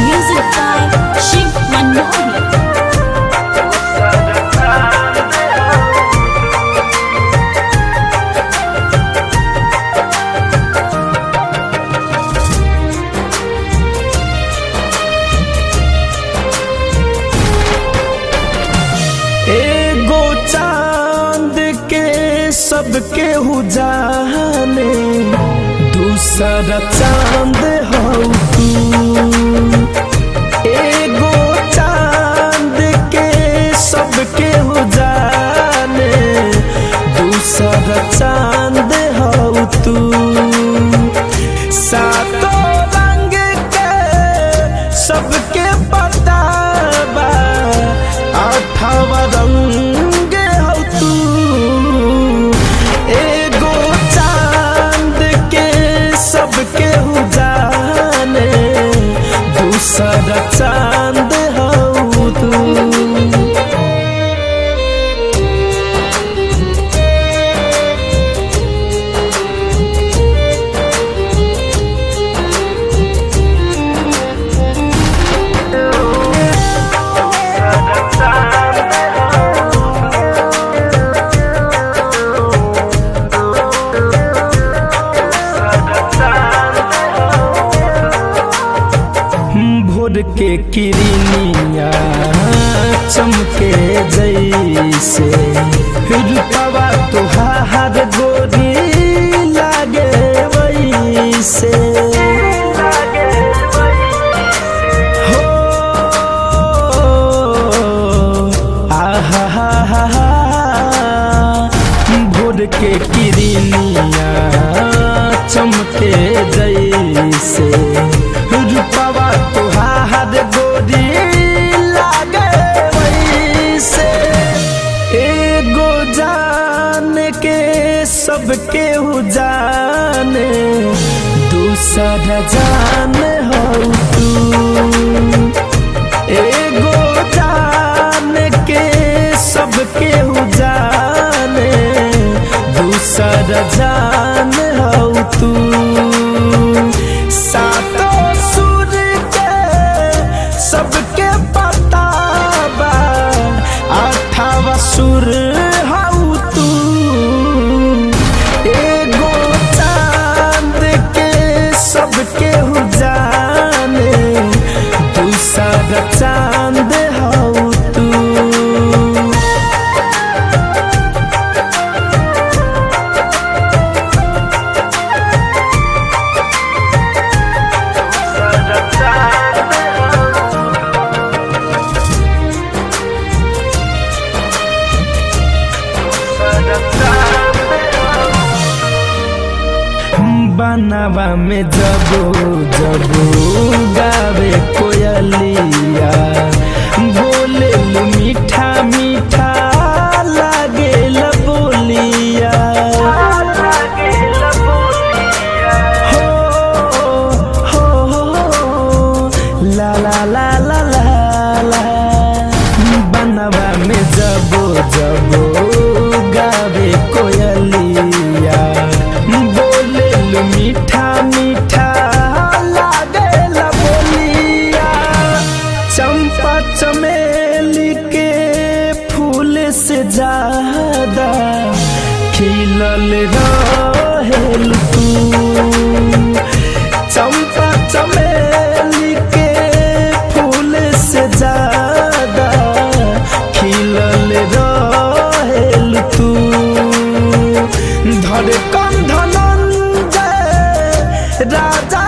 Music by Shiv Manohar. एगो चांद के सबके जाने दूसरा चांद हो तू। एगो चांद के सबके जाने दूसरा चांद हो तू। सातों रंग के सबके पता बा आठवा रंग हो तू। एगो चांद के सबके जाने दूसरा चांद हो तू। भोर के किरनिया चमके जैसे रूपवा तुहार गोरी लागे वैसे। हो आहा हा हा हा भोर के किरनिया चमके जैसे रूपवा तुहार गोरी लागे वैसे। एगो जान के सबके जाने दूसरा जान हो तू। एगो जान के सबके जाने दूसरा जान हो तू। सातों सुर के सबके पता बा आठवा सुर हो तू। एगो चांद के सबके जाने दूसरा चांद हो तू। बनवा में जबो जबो गावे कोयलिया बोले मीठा मीठा लागे बोलिया। हो ला ला ला ला ला बनवा में जबो जबो गावे कोयलिया मीठा मीठा लागे बोलिया। चंपा चमेली के फूल से ज्यादा खिलल रहेल तू। चंपा चमेली के फूल से ज्यादा खिलल रहेल तू। धड़कन धनंजय राजा